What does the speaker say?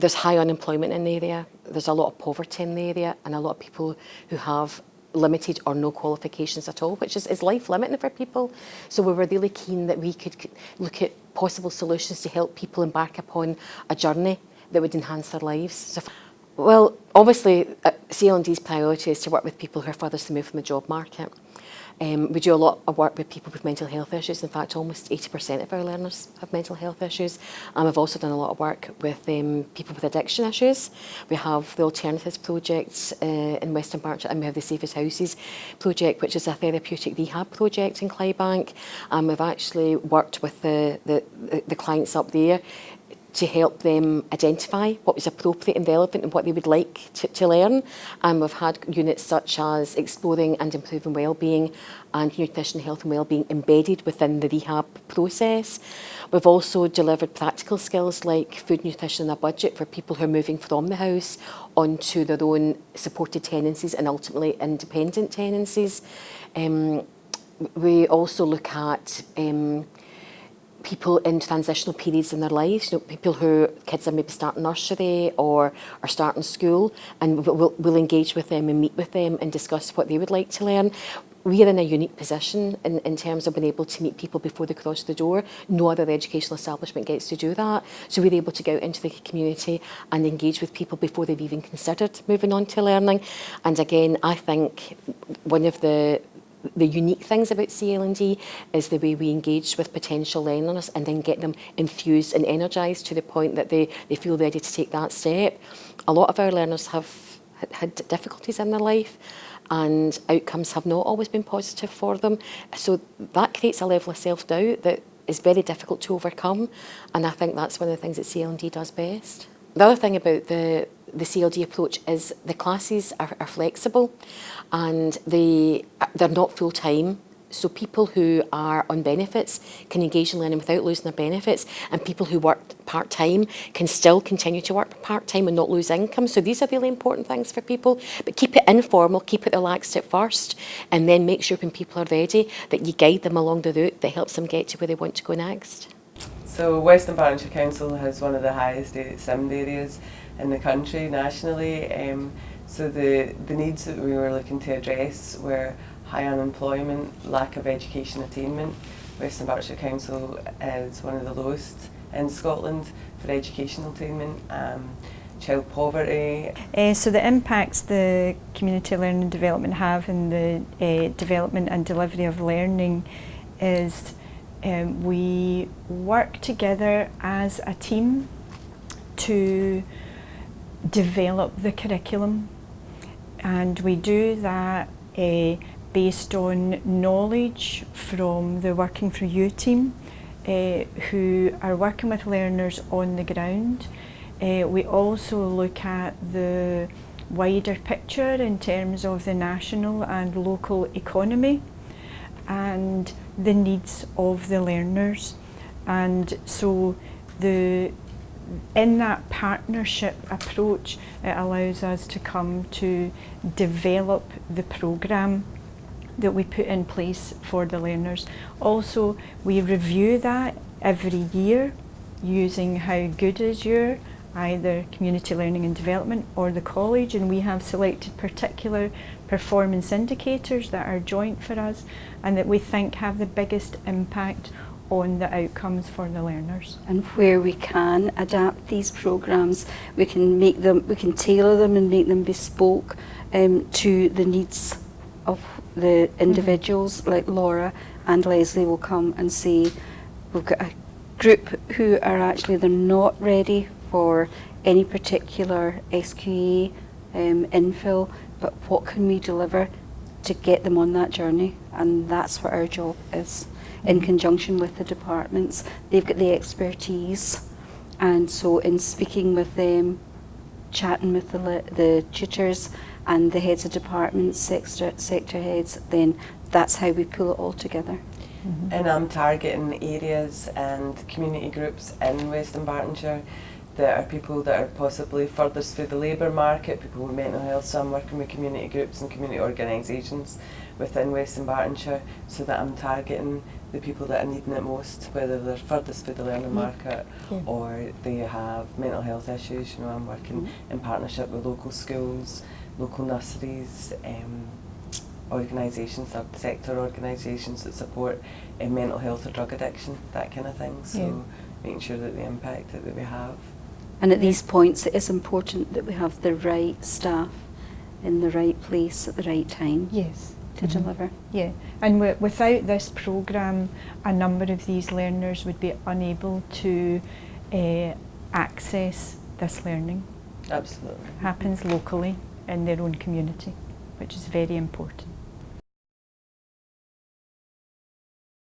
there's high unemployment in the area, there's a lot of poverty in the area, and a lot of people who have limited or no qualifications at all, which is life limiting for people. So we were really keen that we could look at possible solutions to help people embark upon a journey that would enhance their lives. So, well, obviously, CLD's priority is to work with people who are furthest removed from the job market. We do a lot of work with people with mental health issues. In fact, almost 80% of our learners have mental health issues. And we've also done a lot of work with people with addiction issues. We have the Alternatives project in Western Berkshire, and we have the Safest Houses project, which is a therapeutic rehab project in Clydebank. And we've actually worked with the clients up there to help them identify what was appropriate and relevant and what they would like to learn. And we've had units such as exploring and improving wellbeing and nutrition, health and wellbeing embedded within the rehab process. We've also delivered practical skills like food, nutrition and a budget for people who are moving from the house onto their own supported tenancies and ultimately independent tenancies. We also look at people in transitional periods in their lives, people who kids are maybe starting nursery or are starting school, and we'll engage with them and meet with them and discuss what they would like to learn. We are in a unique position in terms of being able to meet people before they cross the door. No other educational establishment gets to do that. So we're able to go out into the community and engage with people before they've even considered moving on to learning. And again, I think one of the unique things about CLD is the way we engage with potential learners and then get them enthused and energised to the point that they feel ready to take that step. A lot of our learners have had difficulties in their life and outcomes have not always been positive for them. So that creates a level of self-doubt that is very difficult to overcome, and I think that's one of the things that CLD does best. The other thing about the CLD approach is the classes are flexible and they're not full-time. So people who are on benefits can engage in learning without losing their benefits, and people who work part-time can still continue to work part-time and not lose income. So these are really important things for people, but keep it informal, keep it relaxed at first, and then make sure when people are ready that you guide them along the route that helps them get to where they want to go next. So Western Bartonshire Council has one of the highest SIMD areas in the country nationally. So the needs that we were looking to address were high unemployment, lack of education attainment. Western Berkshire Council is one of the lowest in Scotland for educational attainment. Child poverty. So the impacts the community learning and development have in the development and delivery of learning is we work together as a team to develop the curriculum, and we do that based on knowledge from the Working for You team who are working with learners on the ground. We also look at the wider picture in terms of the national and local economy and the needs of the learners. And so in that partnership approach, it allows us to come to develop the programme that we put in place for the learners. Also, we review that every year using How Good Is Your, either Community Learning and Development or the college, and we have selected particular performance indicators that are joint for us and that we think have the biggest impact on the outcomes for the learners. And where we can adapt these programmes, we can tailor them and make them bespoke to the needs of the individuals. Like Laura and Leslie will come and say, we've got a group who are actually, they're not ready for any particular SQA infill, but what can we deliver to get them on that journey? And that's what our job is. In conjunction with the departments, they've got the expertise, and so in speaking with them, chatting with the tutors and the heads of departments, sector heads, then that's how we pull it all together. And I'm targeting areas and community groups in Western Bartonshire that are people that are possibly furthest through the labour market, people with mental health. So I'm working with community groups and community organisations within Western Bartonshire, so that I'm targeting the people that are needing it most, whether they're furthest through the learning market or they have mental health issues. You know, I'm working in partnership with local schools, local nurseries, organisations, third sector organisations that support mental health or drug addiction, that kind of thing. So making sure that the impact that we have. And at these points, it is important that we have the right staff in the right place at the right time. Yes. To deliver. Yeah, and without this programme, a number of these learners would be unable to access this learning. Absolutely. Happens locally in their own community, which is very important.